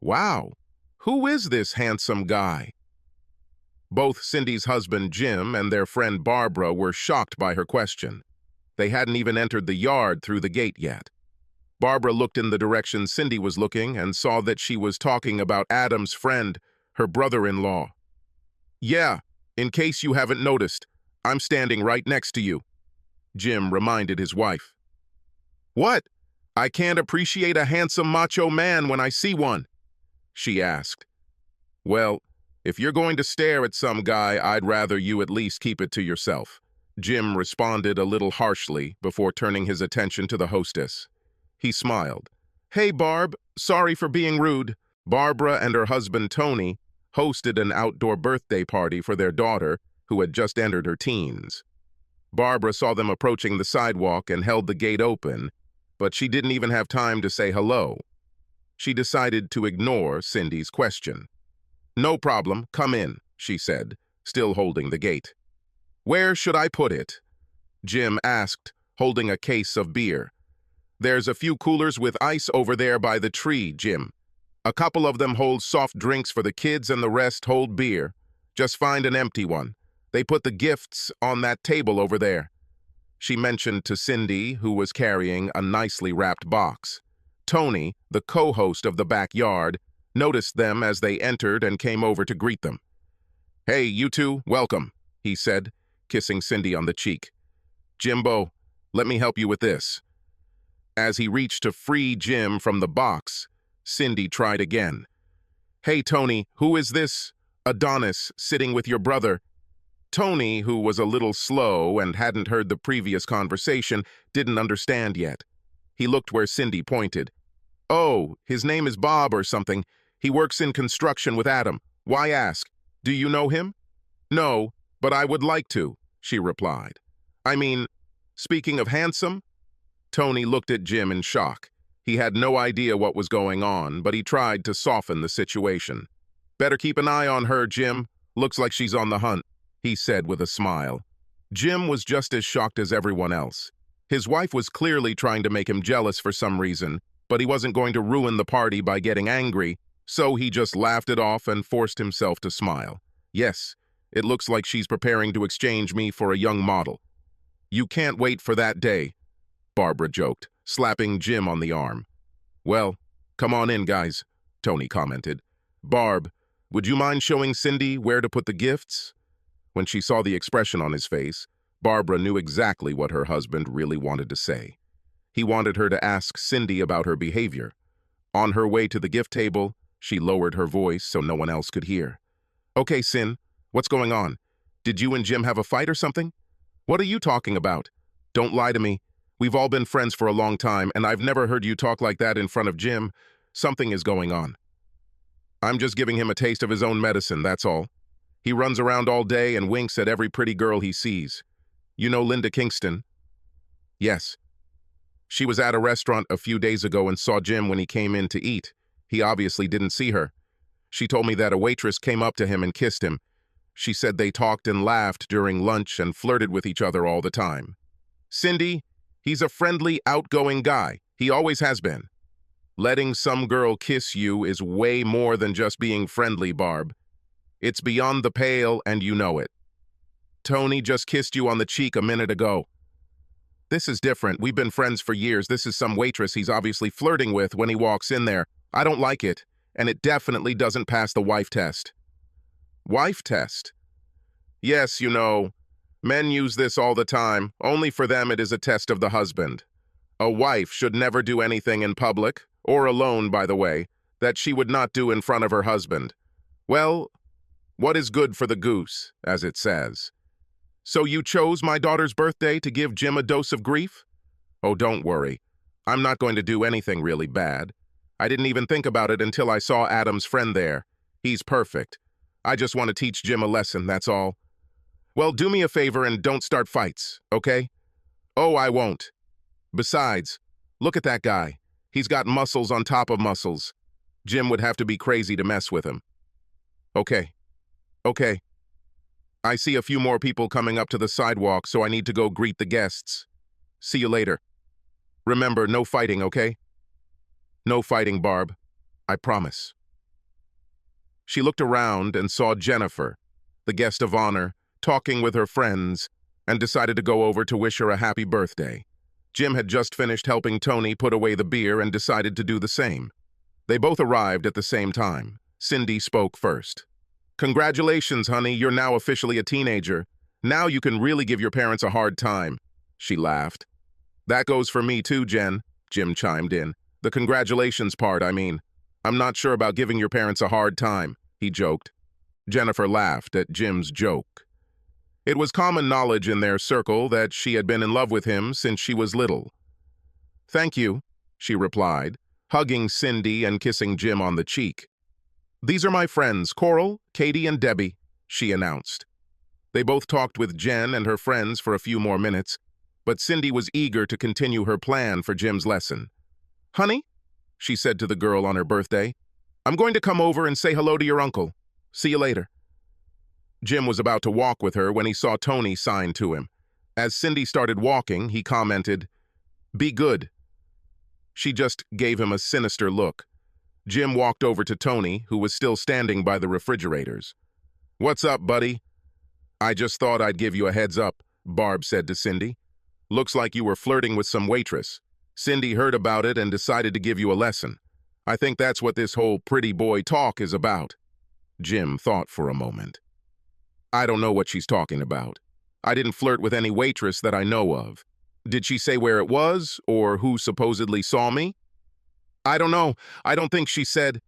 Wow, who is this handsome guy? Both Cindy's husband, Jim, and their friend Barbara were shocked by her question. They hadn't even entered the yard through the gate yet. Barbara looked in the direction Cindy was looking and saw that she was talking about Adam's friend, her brother-in-law. "Yeah, in case you haven't noticed, I'm standing right next to you," Jim reminded his wife. "What? I can't appreciate a handsome macho man when I see one?" she asked. "Well, if you're going to stare at some guy, I'd rather you at least keep it to yourself," Jim responded a little harshly before turning his attention to the hostess. He smiled. "Hey, Barb, sorry for being rude." Barbara and her husband, Tony, hosted an outdoor birthday party for their daughter, who had just entered her teens. Barbara saw them approaching the sidewalk and held the gate open, but she didn't even have time to say hello. She decided to ignore Cindy's question. "No problem, come in," she said, still holding the gate. "Where should I put it?" Jim asked, holding a case of beer. "There's a few coolers with ice over there by the tree, Jim. A couple of them hold soft drinks for the kids and the rest hold beer. Just find an empty one. They put the gifts on that table over there," she mentioned to Cindy, who was carrying a nicely wrapped box. Tony, the co-host of the backyard, noticed them as they entered and came over to greet them. "Hey, you two, welcome," he said, kissing Cindy on the cheek. "Jimbo, let me help you with this." As he reached to free Jim from the box, Cindy tried again. "Hey, Tony, who is this Adonis sitting with your brother?" Tony, who was a little slow and hadn't heard the previous conversation, didn't understand yet. He looked where Cindy pointed. "Oh, his name is Bob or something. He works in construction with Adam. Why ask? Do you know him?" "No, but I would like to," she replied. "I mean, speaking of handsome?" Tony looked at Jim in shock. He had no idea what was going on, but he tried to soften the situation. "Better keep an eye on her, Jim. Looks like she's on the hunt," he said with a smile. Jim was just as shocked as everyone else. His wife was clearly trying to make him jealous for some reason, but he wasn't going to ruin the party by getting angry, so he just laughed it off and forced himself to smile. "Yes, it looks like she's preparing to exchange me for a young model." "You can't wait for that day," Barbara joked, slapping Jim on the arm. "Well, come on in, guys," Tony commented. "Barb, would you mind showing Cindy where to put the gifts?" When she saw the expression on his face, Barbara knew exactly what her husband really wanted to say. He wanted her to ask Cindy about her behavior. On her way to the gift table, she lowered her voice so no one else could hear. "Okay, Cin, what's going on? Did you and Jim have a fight or something? What are you talking about? Don't lie to me. We've all been friends for a long time, and I've never heard you talk like that in front of Jim. Something is going on." "I'm just giving him a taste of his own medicine, that's all. He runs around all day and winks at every pretty girl he sees. You know Linda Kingston?" "Yes. She was at a restaurant a few days ago and saw Jim when he came in to eat. He obviously didn't see her. She told me that a waitress came up to him and kissed him. She said they talked and laughed during lunch and flirted with each other all the time." "Cindy, he's a friendly, outgoing guy. He always has been." "Letting some girl kiss you is way more than just being friendly, Barb. It's beyond the pale, and you know it. Tony just kissed you on the cheek a minute ago." "This is different. We've been friends for years. This is some waitress he's obviously flirting with when he walks in there. I don't like it, and it definitely doesn't pass the wife test." "Wife test?" "Yes, you know. Men use this all the time. Only for them it is a test of the husband. A wife should never do anything in public, or alone, by the way, that she would not do in front of her husband. Well, what is good for the goose, as it says. So you chose my daughter's birthday to give Jim a dose of grief? Oh, don't worry. I'm not going to do anything really bad. I didn't even think about it until I saw Adam's friend there. He's perfect. I just want to teach Jim a lesson, that's all. Well, do me a favor and don't start fights, okay? Oh, I won't. Besides, look at that guy. He's got muscles on top of muscles. Jim would have to be crazy to mess with him." "Okay. Okay. I see a few more people coming up to the sidewalk, so I need to go greet the guests. See you later. Remember, no fighting, okay?" "No fighting, Barb. I promise." She looked around and saw Jennifer, the guest of honor, talking with her friends, and decided to go over to wish her a happy birthday. Jim had just finished helping Tony put away the beer and decided to do the same. They both arrived at the same time. Cindy spoke first. "Congratulations, honey, you're now officially a teenager. Now you can really give your parents a hard time," she laughed. "That goes for me too, Jen," Jim chimed in. "The congratulations part, I mean. I'm not sure about giving your parents a hard time," he joked. Jennifer laughed at Jim's joke. It was common knowledge in their circle that she had been in love with him since she was little. "Thank you," she replied, hugging Cindy and kissing Jim on the cheek. "These are my friends, Coral, Katie, and Debbie," she announced. They both talked with Jen and her friends for a few more minutes, but Cindy was eager to continue her plan for Jim's lesson. "Honey," she said to the girl on her birthday, "I'm going to come over and say hello to your uncle. See you later." Jim was about to walk with her when he saw Tony sign to him. As Cindy started walking, he commented, "Be good." She just gave him a sinister look. Jim walked over to Tony, who was still standing by the refrigerators. "What's up, buddy?" "I just thought I'd give you a heads up," Barb said to Cindy. "Looks like you were flirting with some waitress. Cindy heard about it and decided to give you a lesson. I think that's what this whole pretty boy talk is about." Jim thought for a moment. "I don't know what she's talking about. I didn't flirt with any waitress that I know of. Did she say where it was, or who supposedly saw me?" "I don't know. I don't think she said.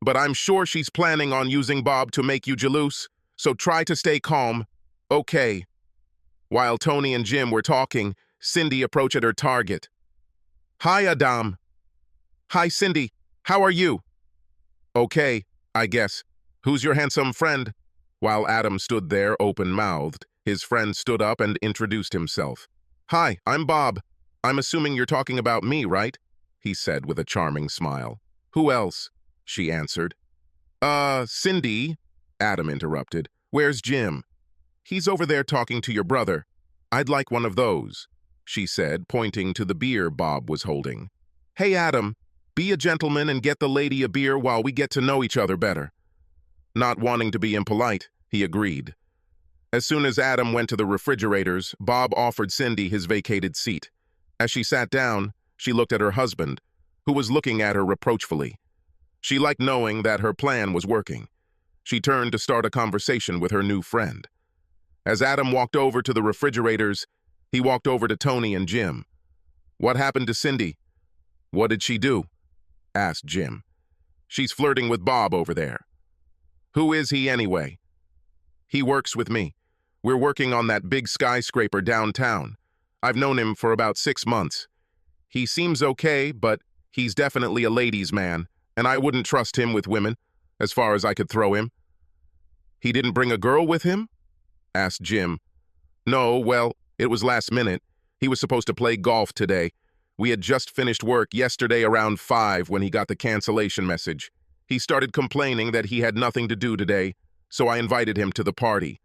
But I'm sure she's planning on using Bob to make you jealous, so try to stay calm. Okay." While Tony and Jim were talking, Cindy approached her target. "Hi, Adam." "Hi, Cindy. How are you?" "Okay, I guess. Who's your handsome friend?" While Adam stood there open-mouthed, his friend stood up and introduced himself. "Hi, I'm Bob. I'm assuming you're talking about me, right?" he said with a charming smile. "Who else?" she answered. Cindy," Adam interrupted. "Where's Jim?" "He's over there talking to your brother. I'd like one of those," she said, pointing to the beer Bob was holding. "Hey, Adam, be a gentleman and get the lady a beer while we get to know each other better." Not wanting to be impolite, he agreed. As soon as Adam went to the refrigerators, Bob offered Cindy his vacated seat. As she sat down, she looked at her husband, who was looking at her reproachfully. She liked knowing that her plan was working. She turned to start a conversation with her new friend. As Adam walked over to the refrigerators, he walked over to Tony and Jim. "What happened to Cindy?" "What did she do?" asked Jim. "She's flirting with Bob over there." "Who is he anyway?" "He works with me. We're working on that big skyscraper downtown. I've known him for about 6 months. He seems okay, but he's definitely a ladies' man, and I wouldn't trust him with women, as far as I could throw him." "He didn't bring a girl with him?" asked Jim. "No, well, it was last minute. He was supposed to play golf today. We had just finished work yesterday around 5 when he got the cancellation message. He started complaining that he had nothing to do today, so I invited him to the party.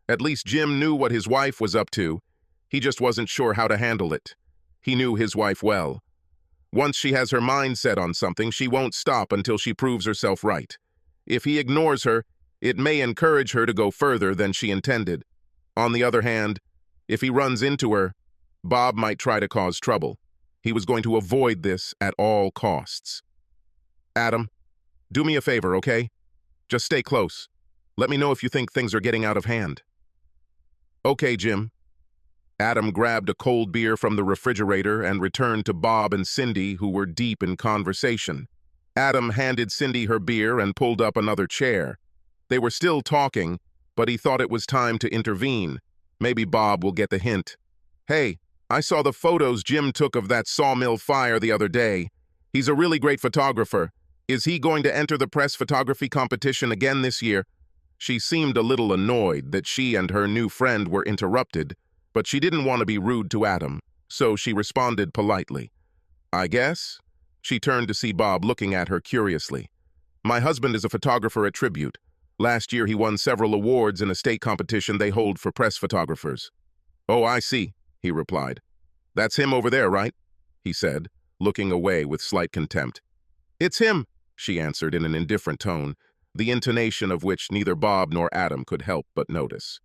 At least Jim knew what his wife was up to. He just wasn't sure how to handle it. He knew his wife well. Once she has her mind set on something, she won't stop until she proves herself right. If he ignores her, it may encourage her to go further than she intended. On the other hand, if he runs into her, Bob might try to cause trouble. He was going to avoid this at all costs. Adam, do me a favor, okay? Just stay close. Let me know if you think things are getting out of hand." "Okay, Jim." Adam grabbed a cold beer from the refrigerator and returned to Bob and Cindy, who were deep in conversation. Adam handed Cindy her beer and pulled up another chair. They were still talking, but he thought it was time to intervene. Maybe Bob will get the hint. "Hey, I saw the photos Jim took of that sawmill fire the other day. He's a really great photographer. Is he going to enter the press photography competition again this year?" She seemed a little annoyed that she and her new friend were interrupted, but she didn't want to be rude to Adam, so she responded politely. "I guess?" She turned to see Bob looking at her curiously. "My husband is a photographer at Tribute. Last year he won several awards in a state competition they hold for press photographers." "Oh, I see," he replied. "That's him over there, right?" he said, looking away with slight contempt. "It's him," she answered in an indifferent tone. the intonation of which neither Bob nor Adam could help but notice.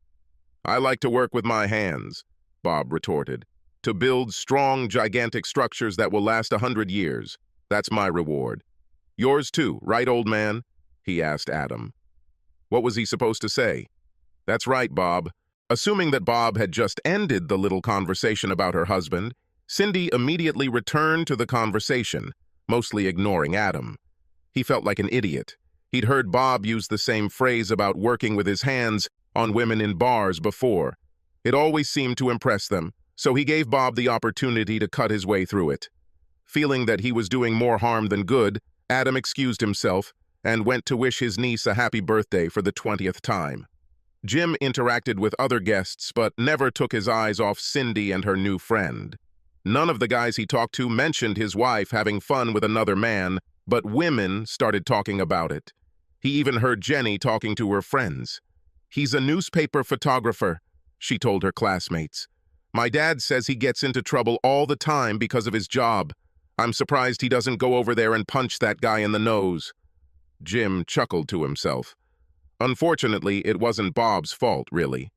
"I like to work with my hands," Bob retorted. "To build strong, gigantic structures that will last 100 years. That's my reward." "Yours too, right, old man?" he asked Adam. What was he supposed to say? "That's right, Bob." Assuming that Bob had just ended the little conversation about her husband, Cindy immediately returned to the conversation, mostly ignoring Adam. He felt like an idiot. He'd heard Bob use the same phrase about working with his hands on women in bars before. It always seemed to impress them, so he gave Bob the opportunity to cut his way through it. Feeling that he was doing more harm than good, Adam excused himself and went to wish his niece a happy birthday for the 20th time. Jim interacted with other guests but never took his eyes off Cindy and her new friend. None of the guys he talked to mentioned his wife having fun with another man, but women started talking about it. He even heard Jenny talking to her friends. "He's a newspaper photographer," she told her classmates. "My dad says he gets into trouble all the time because of his job. I'm surprised he doesn't go over there and punch that guy in the nose." Jim chuckled to himself. Unfortunately, it wasn't Bob's fault, really.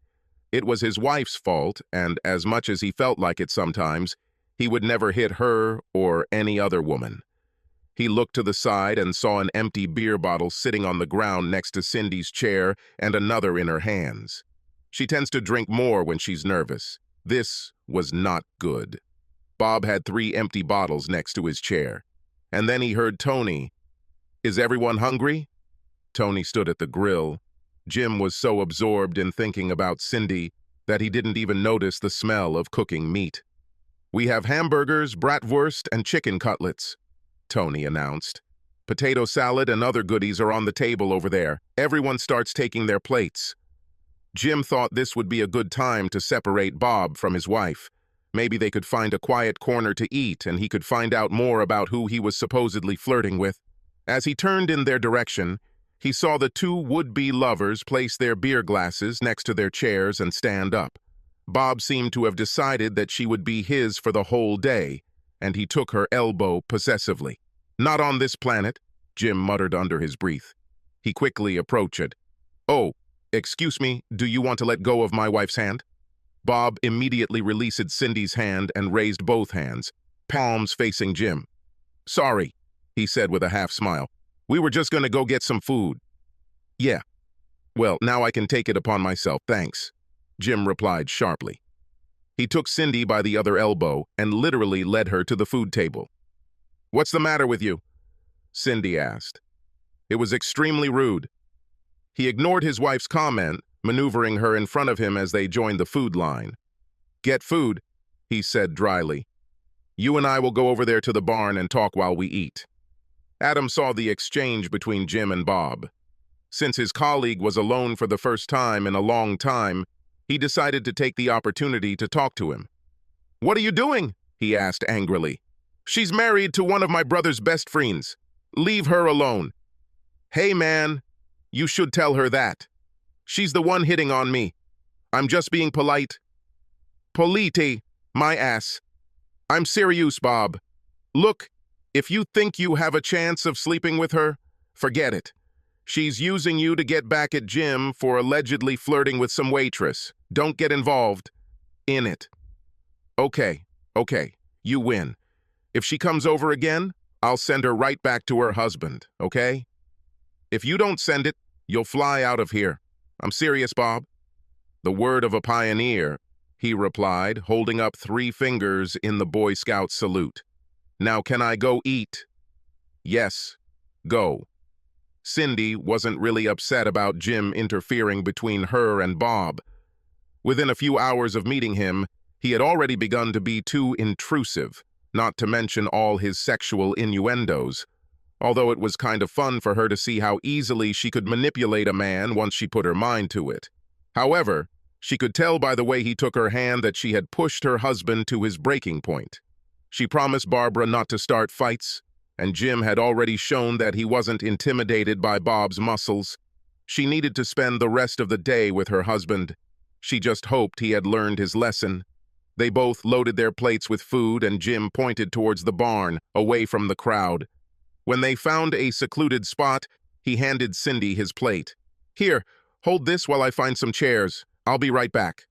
It was his wife's fault, and as much as he felt like it sometimes, he would never hit her or any other woman. He looked to the side and saw an empty beer bottle sitting on the ground next to Cindy's chair and another in her hands. She tends to drink more when she's nervous. This was not good. Bob had 3 empty bottles next to his chair. And then he heard Tony. "Is everyone hungry?" Tony stood at the grill. Jim was so absorbed in thinking about Cindy that he didn't even notice the smell of cooking meat. "We have hamburgers, bratwurst, and chicken cutlets," Tony announced. "Potato salad and other goodies are on the table over there. Everyone starts taking their plates." Jim thought this would be a good time to separate Bob from his wife. Maybe they could find a quiet corner to eat and he could find out more about who he was supposedly flirting with. As he turned in their direction, he saw the 2 would-be lovers place their beer glasses next to their chairs and stand up. Bob seemed to have decided that she would be his for the whole day, and he took her elbow possessively. "Not on this planet," Jim muttered under his breath. He quickly approached. "Oh, excuse me, do you want to let go of my wife's hand?" Bob immediately released Cindy's hand and raised both hands, palms facing Jim. "Sorry," he said with a half-smile. "We were just going to go get some food." "Yeah. Well, now I can take it upon myself, thanks," Jim replied sharply. He took Cindy by the other elbow and literally led her to the food table. "What's the matter with you?" Cindy asked. It was extremely rude. He ignored his wife's comment, maneuvering her in front of him as they joined the food line. "Get food," he said dryly. "You and I will go over there to the barn and talk while we eat." Adam saw the exchange between Jim and Bob. Since his colleague was alone for the first time in a long time, he decided to take the opportunity to talk to him. "What are you doing?" he asked angrily. "She's married to one of my brother's best friends. Leave her alone." "Hey, man, you should tell her that. She's the one hitting on me. I'm just being polite." "Polite, my ass. I'm serious, Bob. Look, if you think you have a chance of sleeping with her, forget it. She's using you to get back at Jim for allegedly flirting with some waitress. Don't get involved in it." Okay, you win. If she comes over again, I'll send her right back to her husband, okay? If you don't send it, you'll fly out of here. I'm serious, Bob." "The word of a pioneer," he replied, holding up 3 fingers in the Boy Scout salute. "Now can I go eat?" "Yes, go." Cindy wasn't really upset about Jim interfering between her and Bob. Within a few hours of meeting him, he had already begun to be too intrusive, not to mention all his sexual innuendos, although it was kind of fun for her to see how easily she could manipulate a man once she put her mind to it. However, she could tell by the way he took her hand that she had pushed her husband to his breaking point. She promised Barbara not to start fights, and Jim had already shown that he wasn't intimidated by Bob's muscles. She needed to spend the rest of the day with her husband. She just hoped he had learned his lesson. They both loaded their plates with food, and Jim pointed towards the barn, away from the crowd. When they found a secluded spot, He handed Cindy his plate. "Here, hold this while I find some chairs. I'll be right back."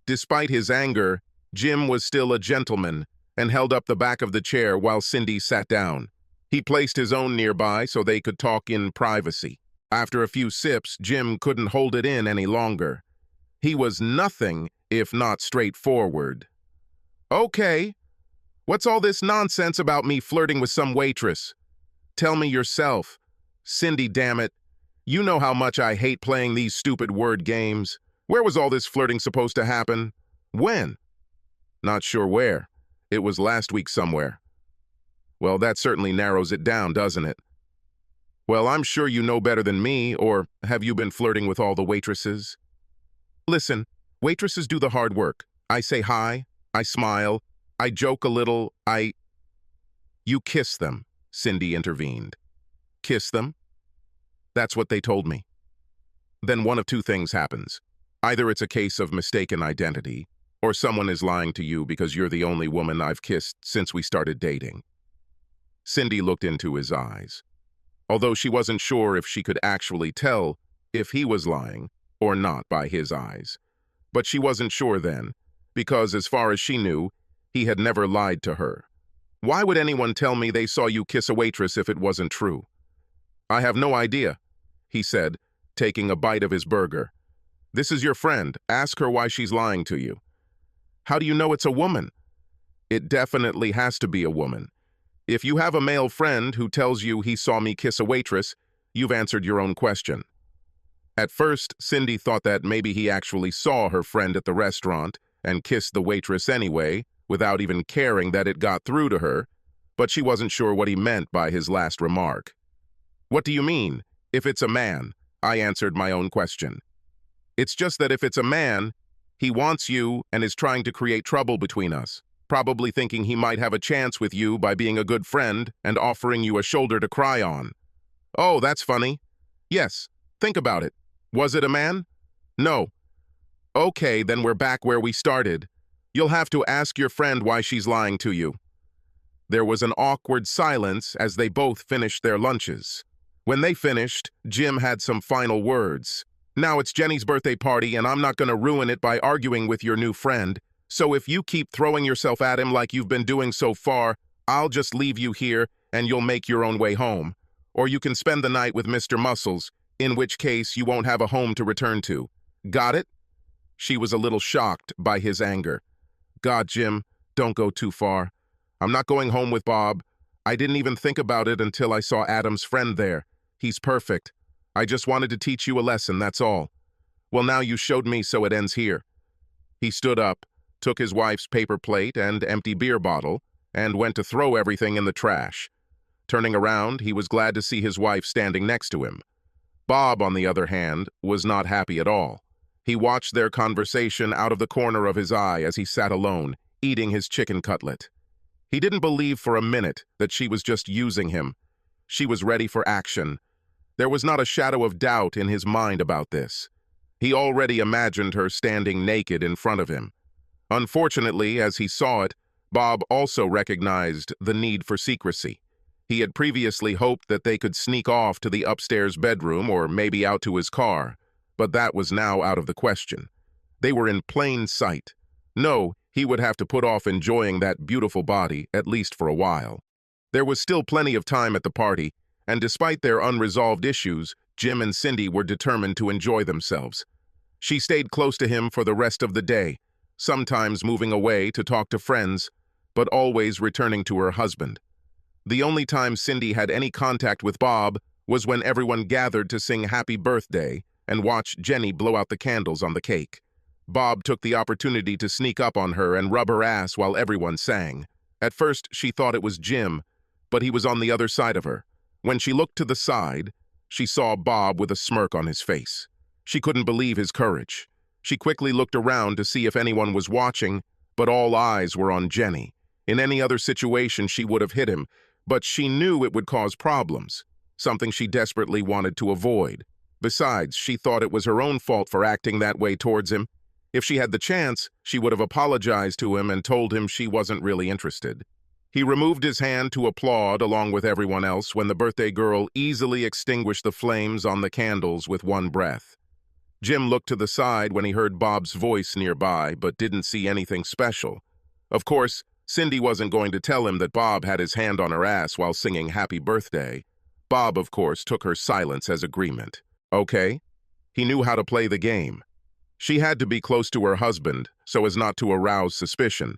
Despite his anger, Jim was still a gentleman and held up the back of the chair while Cindy sat down. He placed his own nearby so they could talk in privacy. After a few sips, Jim couldn't hold it in any longer. He was nothing if not straightforward. "Okay, what's all this nonsense about me flirting with some waitress? Tell me yourself. Cindy, damn it. You know how much I hate playing these stupid word games. Where was all this flirting supposed to happen? When?" "Not sure where. It was last week somewhere." "Well, that certainly narrows it down, doesn't it?" "Well, I'm sure you know better than me, or have you been flirting with all the waitresses?" "Listen, waitresses do the hard work. I say hi, I smile, I joke a little, "You kiss them," Cindy intervened. "Kiss them?" "That's what they told me." "Then one of two things happens. Either it's a case of mistaken identity, or someone is lying to you because you're the only woman I've kissed since we started dating." Cindy looked into his eyes. Although she wasn't sure if she could actually tell if he was lying or not by his eyes. But she wasn't sure then, because as far as she knew, he had never lied to her. "Why would anyone tell me they saw you kiss a waitress if it wasn't true?" "I have no idea," he said, taking a bite of his burger. "This is your friend. Ask her why she's lying to you." "How do you know it's a woman?" "It definitely has to be a woman. If you have a male friend who tells you he saw me kiss a waitress, you've answered your own question." At first, Cindy thought that maybe he actually saw her friend at the restaurant and kissed the waitress anyway, without even caring that it got through to her, but she wasn't sure what he meant by his last remark. "What do you mean? If it's a man?" I answered my own question. "It's just that if it's a man, he wants you and is trying to create trouble between us, probably thinking he might have a chance with you by being a good friend and offering you a shoulder to cry on." "Oh, that's funny." "Yes, think about it. Was it a man?" "No." "Okay, then we're back where we started. You'll have to ask your friend why she's lying to you." There was an awkward silence as they both finished their lunches. When they finished, Jim had some final words. "Now it's Jenny's birthday party and I'm not going to ruin it by arguing with your new friend. So if you keep throwing yourself at him like you've been doing so far, I'll just leave you here and you'll make your own way home. Or you can spend the night with Mr. Muscles, in which case you won't have a home to return to. Got it?" She was a little shocked by his anger. "God, Jim, don't go too far. I'm not going home with Bob. I didn't even think about it until I saw Adam's friend there. He's perfect. I just wanted to teach you a lesson, that's all. Well, now you showed me, so it ends here." He stood up, took his wife's paper plate and empty beer bottle, and went to throw everything in the trash. Turning around, he was glad to see his wife standing next to him. Bob, on the other hand, was not happy at all. He watched their conversation out of the corner of his eye as he sat alone, eating his chicken cutlet. He didn't believe for a minute that she was just using him. She was ready for action. There was not a shadow of doubt in his mind about this. He already imagined her standing naked in front of him. Unfortunately, as he saw it, Bob also recognized the need for secrecy. He had previously hoped that they could sneak off to the upstairs bedroom or maybe out to his car, but that was now out of the question. They were in plain sight. No, he would have to put off enjoying that beautiful body, at least for a while. There was still plenty of time at the party, and despite their unresolved issues, Jim and Cindy were determined to enjoy themselves. She stayed close to him for the rest of the day, sometimes moving away to talk to friends, but always returning to her husband. The only time Cindy had any contact with Bob was when everyone gathered to sing Happy Birthday and watch Jenny blow out the candles on the cake. Bob took the opportunity to sneak up on her and rub her ass while everyone sang. At first, she thought it was Jim, but he was on the other side of her. When she looked to the side, she saw Bob with a smirk on his face. She couldn't believe his courage. She quickly looked around to see if anyone was watching, but all eyes were on Jenny. In any other situation, she would have hit him, but she knew it would cause problems, something she desperately wanted to avoid. Besides, she thought it was her own fault for acting that way towards him. If she had the chance, she would have apologized to him and told him she wasn't really interested. He removed his hand to applaud along with everyone else when the birthday girl easily extinguished the flames on the candles with one breath. Jim looked to the side when he heard Bob's voice nearby, but didn't see anything special. Of course, Cindy wasn't going to tell him that Bob had his hand on her ass while singing Happy Birthday. Bob, of course, took her silence as agreement. Okay? He knew how to play the game. She had to be close to her husband so as not to arouse suspicion,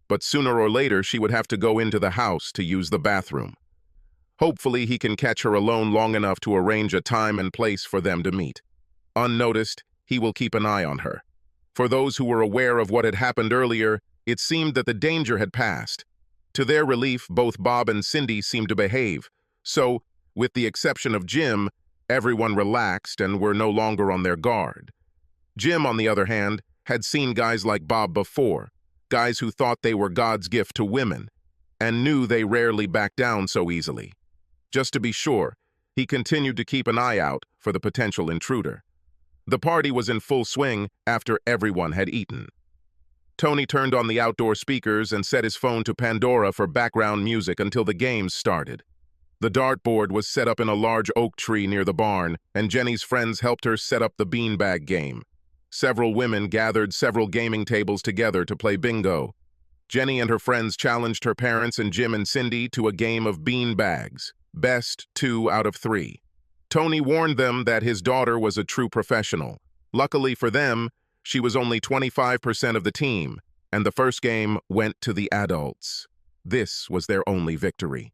but sooner or later she would have to go into the house to use the bathroom. Hopefully he can catch her alone long enough to arrange a time and place for them to meet. Unnoticed, he will keep an eye on her. For those who were aware of what had happened earlier, it seemed that the danger had passed. To their relief, both Bob and Cindy seemed to behave, so, with the exception of Jim, everyone relaxed and were no longer on their guard. Jim, on the other hand, had seen guys like Bob before, guys who thought they were God's gift to women, and knew they rarely backed down so easily. Just to be sure, he continued to keep an eye out for the potential intruder. The party was in full swing after everyone had eaten. Tony turned on the outdoor speakers and set his phone to Pandora for background music until the games started. The dartboard was set up in a large oak tree near the barn, and Jenny's friends helped her set up the beanbag game. Several women gathered several gaming tables together to play bingo. Jenny and her friends challenged her parents and Jim and Cindy to a game of beanbags, best 2 out of 3. Tony warned them that his daughter was a true professional. Luckily for them, she was only 25% of the team, and the first game went to the adults. This was their only victory.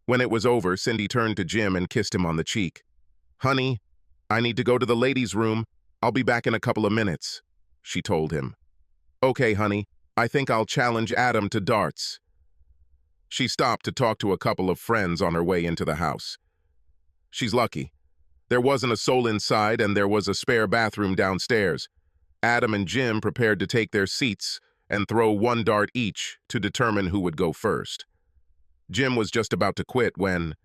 When it was over, Cindy turned to Jim and kissed him on the cheek. "Honey, I need to go to the ladies' room. I'll be back in a couple of minutes," she told him. "Okay, honey, I think I'll challenge Adam to darts." She stopped to talk to a couple of friends on her way into the house. She's lucky. There wasn't a soul inside, and there was a spare bathroom downstairs. Adam and Jim prepared to take their seats and throw one dart each to determine who would go first. Jim was just about to quit when...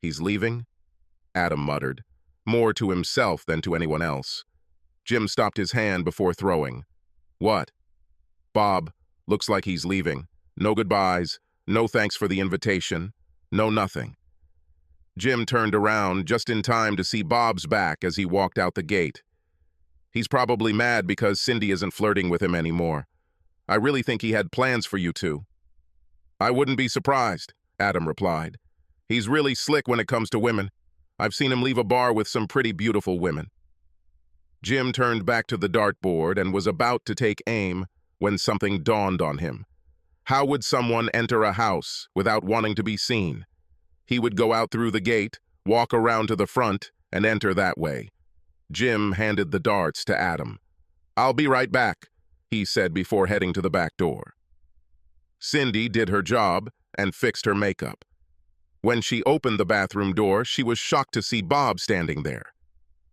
"He's leaving?" Adam muttered, more to himself than to anyone else. Jim stopped his hand before throwing. "What?" "Bob, looks like he's leaving. No goodbyes, no thanks for the invitation, no nothing." Jim turned around just in time to see Bob's back as he walked out the gate. "He's probably mad because Cindy isn't flirting with him anymore. I really think he had plans for you two." "I wouldn't be surprised," Adam replied. "He's really slick when it comes to women. I've seen him leave a bar with some pretty beautiful women." Jim turned back to the dartboard and was about to take aim when something dawned on him. How would someone enter a house without wanting to be seen? He would go out through the gate, walk around to the front, and enter that way. Jim handed the darts to Adam. "I'll be right back," he said before heading to the back door. Cindy did her job and fixed her makeup. When she opened the bathroom door, she was shocked to see Bob standing there.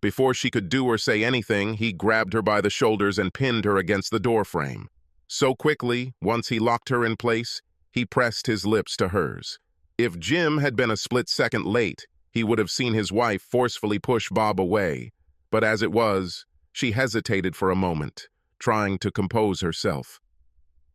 Before she could do or say anything, he grabbed her by the shoulders and pinned her against the door frame. So quickly, once he locked her in place, he pressed his lips to hers. If Jim had been a split second late, he would have seen his wife forcefully push Bob away. But as it was, she hesitated for a moment, trying to compose herself.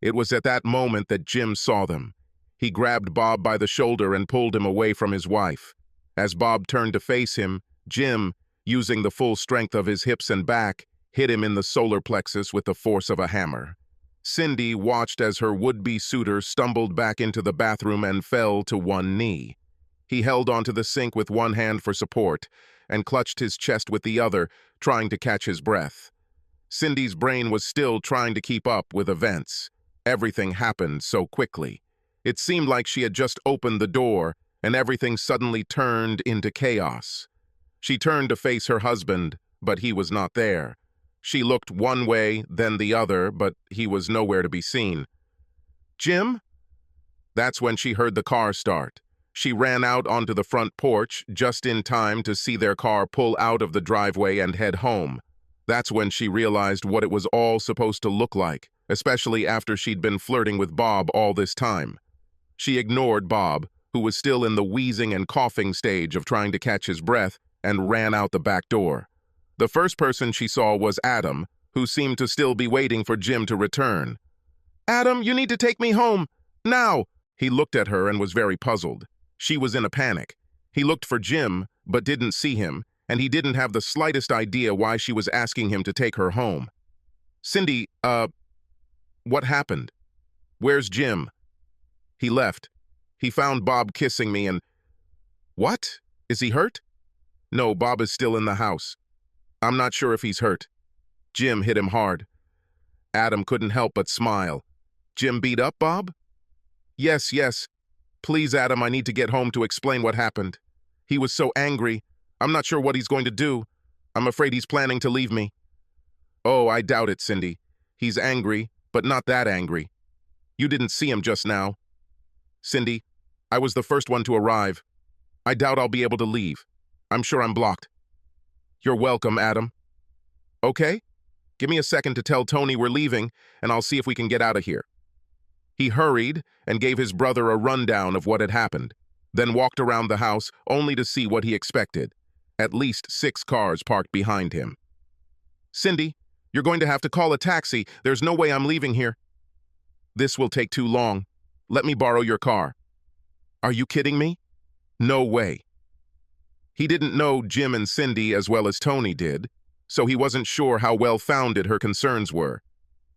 It was at that moment that Jim saw them. He grabbed Bob by the shoulder and pulled him away from his wife. As Bob turned to face him, Jim, using the full strength of his hips and back, hit him in the solar plexus with the force of a hammer. Cindy watched as her would-be suitor stumbled back into the bathroom and fell to one knee. He held onto the sink with one hand for support and clutched his chest with the other, trying to catch his breath. Cindy's brain was still trying to keep up with events. Everything happened so quickly. It seemed like she had just opened the door and everything suddenly turned into chaos. She turned to face her husband, but he was not there. She looked one way, then the other, but he was nowhere to be seen. "Jim?" That's when she heard the car start. She ran out onto the front porch just in time to see their car pull out of the driveway and head home. That's when she realized what it was all supposed to look like, especially after she'd been flirting with Bob all this time. She ignored Bob, who was still in the wheezing and coughing stage of trying to catch his breath, and ran out the back door. The first person she saw was Adam, who seemed to still be waiting for Jim to return. "Adam, you need to take me home. Now! He looked at her and was very puzzled. She was in a panic. He looked for Jim, but didn't see him, and he didn't have the slightest idea why she was asking him to take her home. "Cindy, what happened? Where's Jim?" "He left. He found Bob kissing me and—" "What? Is he hurt?" "No, Bob is still in the house. I'm not sure if he's hurt. Jim hit him hard." Adam couldn't help but smile. "Jim beat up Bob?" Yes. Please, Adam, I need to get home to explain what happened. He was so angry. I'm not sure what he's going to do. I'm afraid he's planning to leave me." "Oh, I doubt it, Cindy. He's angry, but not that angry. You didn't see him just now." "Cindy, I was the first one to arrive. I doubt I'll be able to leave. I'm sure I'm blocked." "You're welcome, Adam." "Okay, give me a second to tell Tony we're leaving, and I'll see if we can get out of here." He hurried and gave his brother a rundown of what had happened, then walked around the house only to see what he expected. At least 6 cars parked behind him. "Cindy, you're going to have to call a taxi. There's no way I'm leaving here." "This will take too long. Let me borrow your car." "Are you kidding me? No way." He didn't know Jim and Cindy as well as Tony did, so he wasn't sure how well-founded her concerns were.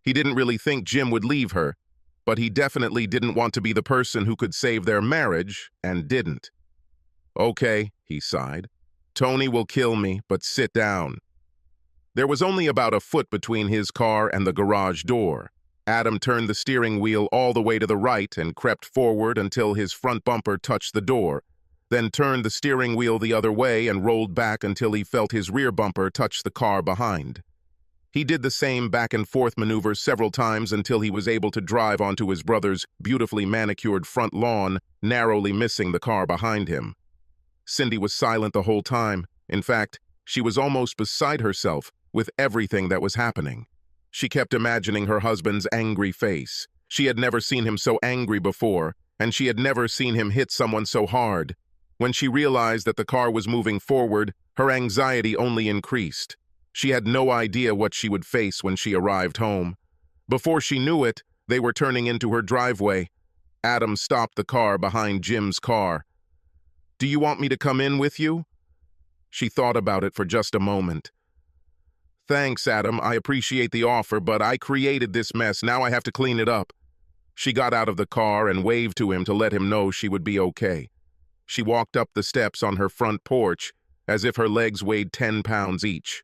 He didn't really think Jim would leave her, but he definitely didn't want to be the person who could save their marriage, and didn't. "Okay," he sighed. "Tony will kill me, but sit down." There was only about a foot between his car and the garage door. Adam turned the steering wheel all the way to the right and crept forward until his front bumper touched the door, then turned the steering wheel the other way and rolled back until he felt his rear bumper touch the car behind. He did the same back-and-forth maneuver several times until he was able to drive onto his brother's beautifully manicured front lawn, narrowly missing the car behind him. Cindy was silent the whole time. In fact, she was almost beside herself with everything that was happening. She kept imagining her husband's angry face. She had never seen him so angry before, and she had never seen him hit someone so hard. When she realized that the car was moving forward, her anxiety only increased. She had no idea what she would face when she arrived home. Before she knew it, they were turning into her driveway. Adam stopped the car behind Jim's car. "Do you want me to come in with you?" She thought about it for just a moment. "Thanks, Adam. I appreciate the offer, but I created this mess. Now I have to clean it up." She got out of the car and waved to him to let him know she would be okay. She walked up the steps on her front porch as if her legs weighed 10 pounds each.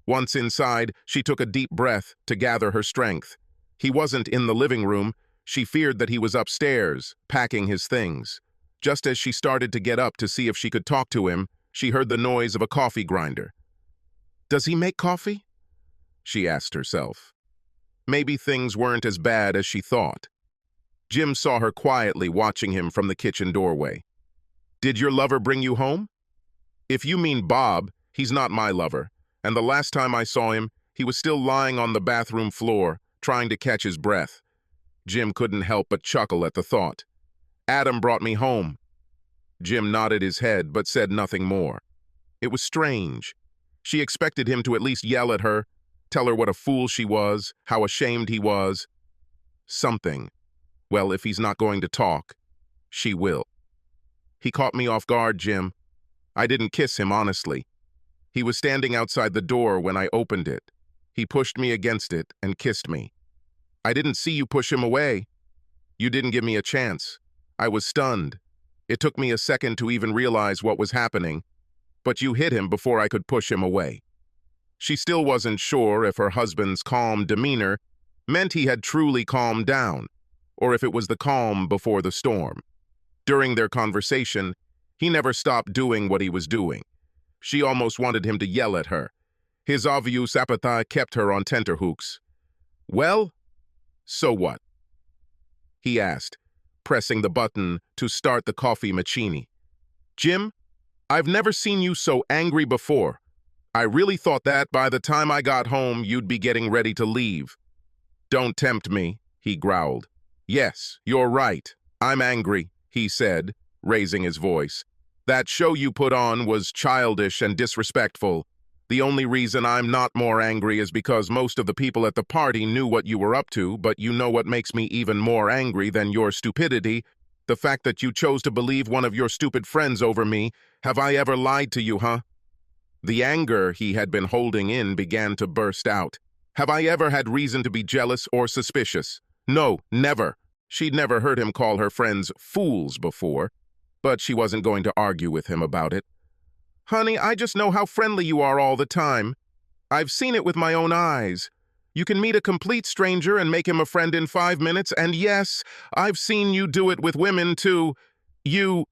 Once inside, she took a deep breath to gather her strength. He wasn't in the living room. She feared that he was upstairs, packing his things. Just as she started to get up to see if she could talk to him, she heard the noise of a coffee grinder. "Does he make coffee?" she asked herself. Maybe things weren't as bad as she thought. Jim saw her quietly watching him from the kitchen doorway. "Did your lover bring you home?" "If you mean Bob, he's not my lover. And the last time I saw him, he was still lying on the bathroom floor, trying to catch his breath." Jim couldn't help but chuckle at the thought. "Adam brought me home." Jim nodded his head but said nothing more. It was strange. She expected him to at least yell at her, tell her what a fool she was, how ashamed he was. Something. Well, if he's not going to talk, she will. "He caught me off guard, Jim. I didn't kiss him, honestly. He was standing outside the door when I opened it. He pushed me against it and kissed me. I didn't see you push him away. You didn't give me a chance. I was stunned. It took me a second to even realize what was happening, but you hit him before I could push him away." She still wasn't sure if her husband's calm demeanor meant he had truly calmed down, or if it was the calm before the storm. During their conversation, he never stopped doing what he was doing. She almost wanted him to yell at her. His obvious appetite kept her on tenterhooks. "Well, so what?" he asked, pressing the button to start the coffee machine. "Jim, I've never seen you so angry before. I really thought that by the time I got home, you'd be getting ready to leave." "Don't tempt me," he growled. "Yes, you're right. I'm angry," he said, raising his voice. "That show you put on was childish and disrespectful. The only reason I'm not more angry is because most of the people at the party knew what you were up to, but you know what makes me even more angry than your stupidity? The fact that you chose to believe one of your stupid friends over me. Have I ever lied to you, huh? The anger he had been holding in began to burst out. Have I ever had reason to be jealous or suspicious? No, never. She'd never heard him call her friends fools before, but she wasn't going to argue with him about it. Honey, I just know how friendly you are all the time. I've seen it with my own eyes. You can meet a complete stranger and make him a friend in 5 minutes, and yes, I've seen you do it with women, too. You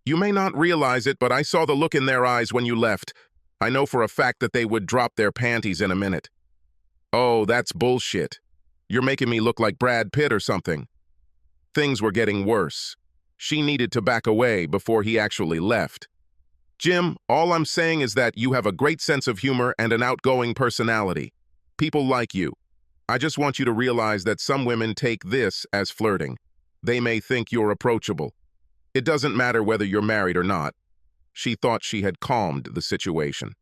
may not realize it, but I saw the look in their eyes when you left. I know for a fact that they would drop their panties in a minute. Oh, that's bullshit. You're making me look like Brad Pitt or something. Things were getting worse. She needed to back away before he actually left. Jim, all I'm saying is that you have a great sense of humor and an outgoing personality. People like you. I just want you to realize that some women take this as flirting. They may think you're approachable. It doesn't matter whether you're married or not. She thought she had calmed the situation.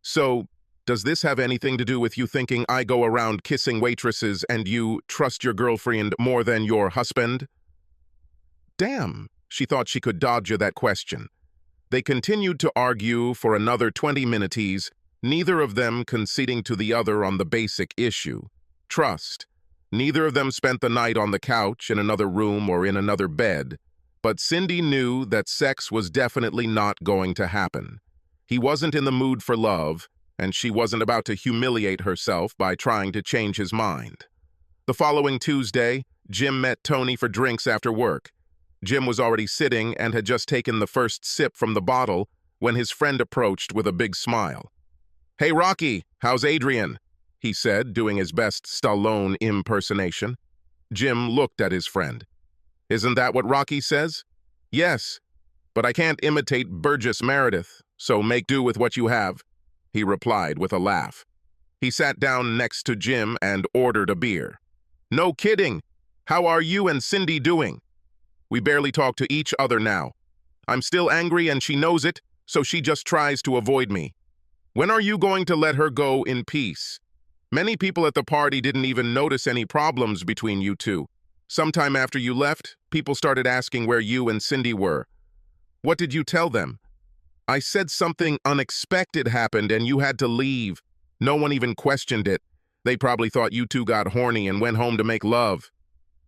So, does this have anything to do with you thinking I go around kissing waitresses and you trust your girlfriend more than your husband? Damn, she thought she could dodge that question. They continued to argue for another 20 minutes, neither of them conceding to the other on the basic issue, trust. Neither of them spent the night on the couch, in another room, or in another bed. But Cindy knew that sex was definitely not going to happen. He wasn't in the mood for love, and she wasn't about to humiliate herself by trying to change his mind. The following Tuesday, Jim met Tony for drinks after work. Jim was already sitting and had just taken the first sip from the bottle when his friend approached with a big smile. "Hey, Rocky, how's Adrian?" he said, doing his best Stallone impersonation. Jim looked at his friend. "Isn't that what Rocky says?" "Yes, but I can't imitate Burgess Meredith, so make do with what you have," he replied with a laugh. He sat down next to Jim and ordered a beer. "No kidding. How are you and Cindy doing? We barely talk to each other now. I'm still angry and she knows it, so she just tries to avoid me. When are you going to let her go in peace? Many people at the party didn't even notice any problems between you two. Sometime after you left, people started asking where you and Cindy were. What did you tell them?" "I said something unexpected happened and you had to leave. No one even questioned it. They probably thought you two got horny and went home to make love."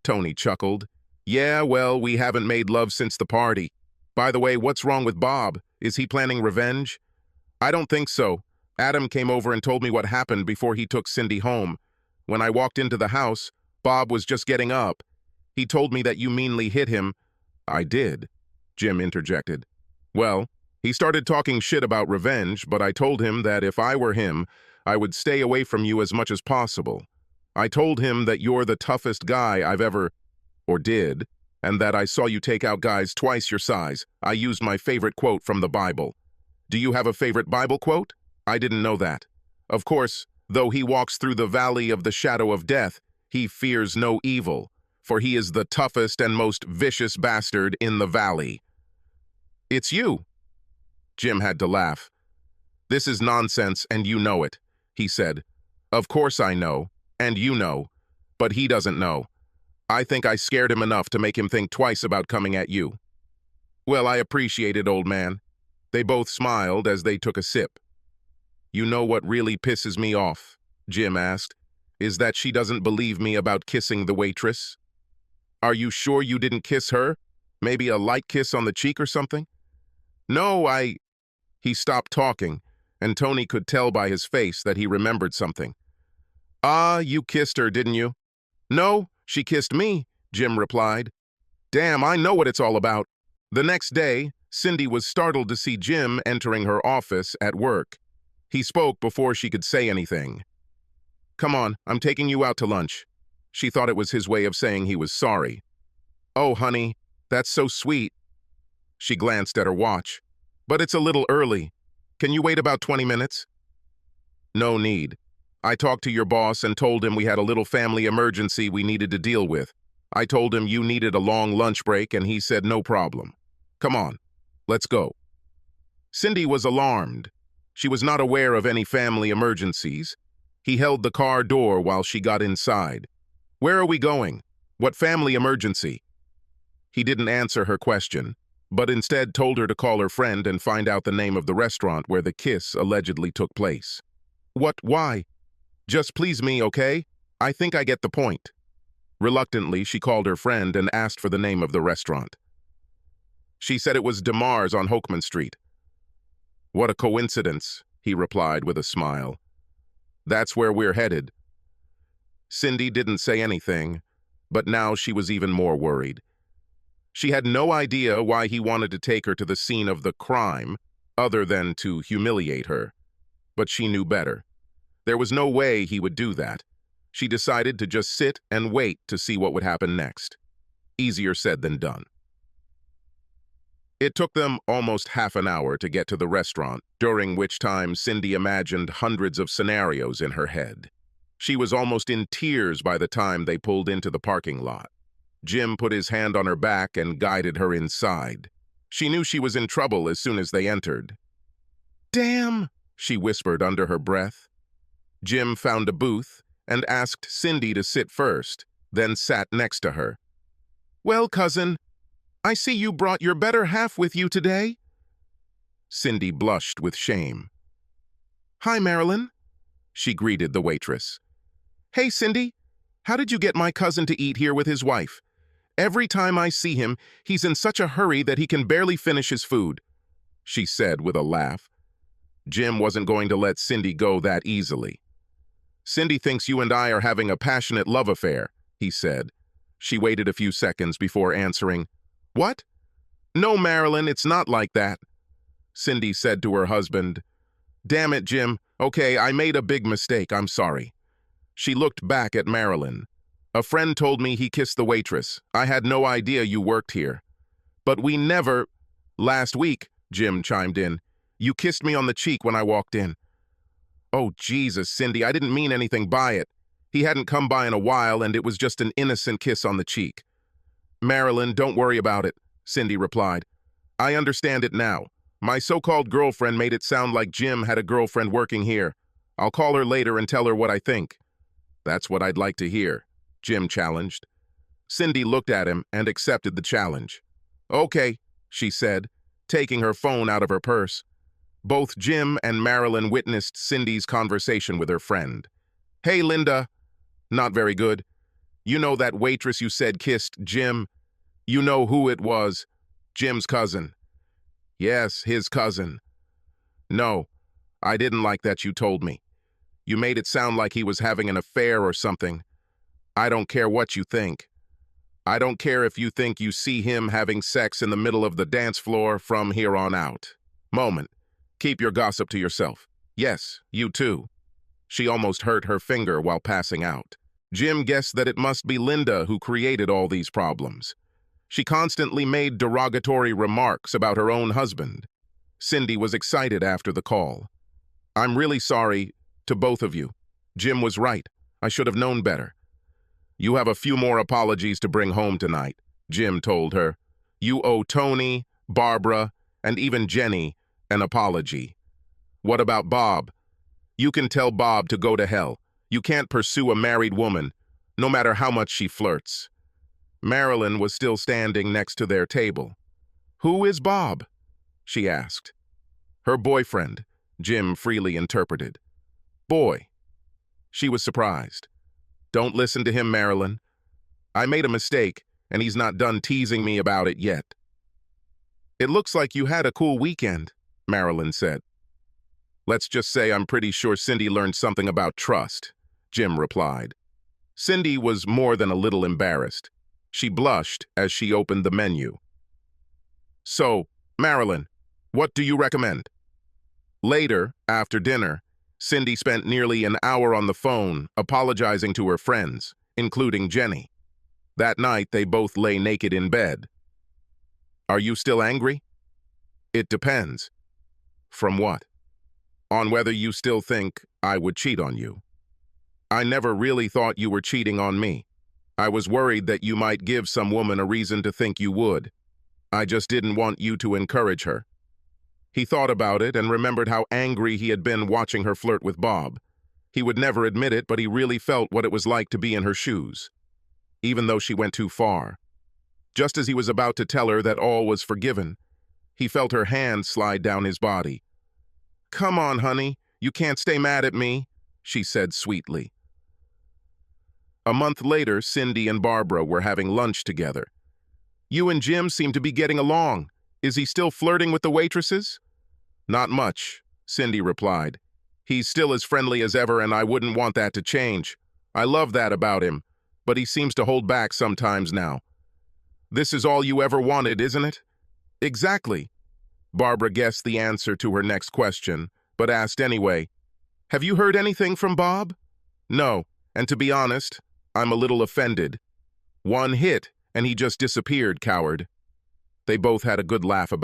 Tony chuckled. "Yeah, well, we haven't made love since the party. By the way, what's wrong with Bob? Is he planning revenge?" "I don't think so. Adam came over and told me what happened before he took Cindy home. When I walked into the house, Bob was just getting up. He told me that you meanly hit him." "I did," Jim interjected. "Well, he started talking shit about revenge, but I told him that if I were him, I would stay away from you as much as possible. I told him that you're the toughest guy I've ever, or did, and that I saw you take out guys twice your size. I used my favorite quote from the Bible." "Do you have a favorite Bible quote?" "I didn't know that." "Of course, though he walks through the valley of the shadow of death, he fears no evil, for he is the toughest and most vicious bastard in the valley." "It's you." Jim had to laugh. "This is nonsense and you know it," he said. "Of course I know, and you know, but he doesn't know. I think I scared him enough to make him think twice about coming at you." "Well, I appreciate it, old man." They both smiled as they took a sip. "You know what really pisses me off?" Jim asked. "Is that she doesn't believe me about kissing the waitress." "Are you sure you didn't kiss her? Maybe a light kiss on the cheek or something?" "No, He stopped talking, and Tony could tell by his face that he remembered something. "Ah, you kissed her, didn't you?" "No, she kissed me," Jim replied. "Damn, I know what it's all about." The next day, Cindy was startled to see Jim entering her office at work. He spoke before she could say anything. "Come on, I'm taking you out to lunch." She thought it was his way of saying he was sorry. "Oh, honey, that's so sweet." She glanced at her watch. "But it's a little early. Can you wait about 20 minutes? "No need. I talked to your boss and told him we had a little family emergency we needed to deal with. I told him you needed a long lunch break and he said no problem. Come on, let's go." Cindy was alarmed. She was not aware of any family emergencies. He held the car door while she got inside. "Where are we going? What family emergency?" He didn't answer her question, but instead told her to call her friend and find out the name of the restaurant where the kiss allegedly took place. Why? Just please me, okay? I think I get the point. Reluctantly, she called her friend and asked for the name of the restaurant. She said it was DeMar's on Hokeman Street. What a coincidence, he replied with a smile. That's where we're headed. Cindy didn't say anything, but now she was even more worried. She had no idea why he wanted to take her to the scene of the crime, other than to humiliate her. But she knew better. There was no way he would do that. She decided to just sit and wait to see what would happen next. Easier said than done. It took them almost half an hour to get to the restaurant, during which time Cindy imagined hundreds of scenarios in her head. She was almost in tears by the time they pulled into the parking lot. Jim put his hand on her back and guided her inside. She knew she was in trouble as soon as they entered. "Damn," she whispered under her breath. Jim found a booth and asked Cindy to sit first, then sat next to her. "Well, cousin, I see you brought your better half with you today." Cindy blushed with shame. "Hi, Marilyn," she greeted the waitress. "Hey, Cindy, how did you get my cousin to eat here with his wife? Every time I see him, he's in such a hurry that he can barely finish his food," she said with a laugh. Jim wasn't going to let Cindy go that easily. "Cindy thinks you and I are having a passionate love affair," he said. She waited a few seconds before answering, "What? No, Marilyn, it's not like that," Cindy said to her husband. "Damn it, Jim. Okay, I made a big mistake. I'm sorry." She looked back at Marilyn. "A friend told me he kissed the waitress. I had no idea you worked here." "But we never—" "Last week," Jim chimed in. "You kissed me on the cheek when I walked in." "Oh, Jesus, Cindy, I didn't mean anything by it. He hadn't come by in a while, and it was just an innocent kiss on the cheek." "Marilyn, don't worry about it," Cindy replied. "I understand it now. My so-called girlfriend made it sound like Jim had a girlfriend working here. I'll call her later and tell her what I think." "That's what I'd like to hear," Jim challenged. Cindy looked at him and accepted the challenge. "Okay," she said, taking her phone out of her purse. Both Jim and Marilyn witnessed Cindy's conversation with her friend. "Hey, Linda." "Not very good. You know that waitress you said kissed Jim? You know who it was? Jim's cousin." "Yes, his cousin." "No, I didn't like that you told me. You made it sound like he was having an affair or something. I don't care what you think. I don't care if you think you see him having sex in the middle of the dance floor from here on out. Moment. Keep your gossip to yourself. Yes, you too." She almost hurt her finger while passing out. Jim guessed that it must be Linda who created all these problems. She constantly made derogatory remarks about her own husband. Cindy was excited after the call. "I'm really sorry to both of you. Jim was right. I should have known better." "You have a few more apologies to bring home tonight," Jim told her. "You owe Tony, Barbara, and even Jenny an apology." "What about Bob?" "You can tell Bob to go to hell. You can't pursue a married woman, no matter how much she flirts." Marilyn was still standing next to their table. "Who is Bob?" she asked. "Her boyfriend," Jim freely interpreted. "Boy." She was surprised. "Don't listen to him, Marilyn. I made a mistake, and he's not done teasing me about it yet." "It looks like you had a cool weekend," Marilyn said. "Let's just say I'm pretty sure Cindy learned something about trust," Jim replied. Cindy was more than a little embarrassed. She blushed as she opened the menu. "So, Marilyn, what do you recommend?" Later, after dinner, Cindy spent nearly an hour on the phone apologizing to her friends, including Jenny. That night, they both lay naked in bed. "Are you still angry?" "It depends." "From what?" "On whether you still think I would cheat on you." "I never really thought you were cheating on me. I was worried that you might give some woman a reason to think you would. I just didn't want you to encourage her." He thought about it and remembered how angry he had been watching her flirt with Bob. He would never admit it, but he really felt what it was like to be in her shoes, even though she went too far. Just as he was about to tell her that all was forgiven, he felt her hand slide down his body. "Come on, honey, you can't stay mad at me," she said sweetly. A month later, Cindy and Barbara were having lunch together. "You and Jim seem to be getting along. Is he still flirting with the waitresses?" "Not much," Cindy replied. "He's still as friendly as ever, and I wouldn't want that to change. I love that about him, but he seems to hold back sometimes now." "This is all you ever wanted, isn't it?" "Exactly." Barbara guessed the answer to her next question, but asked anyway, "Have you heard anything from Bob?" "No, and to be honest, I'm a little offended. One hit, and he just disappeared, coward." They both had a good laugh about it.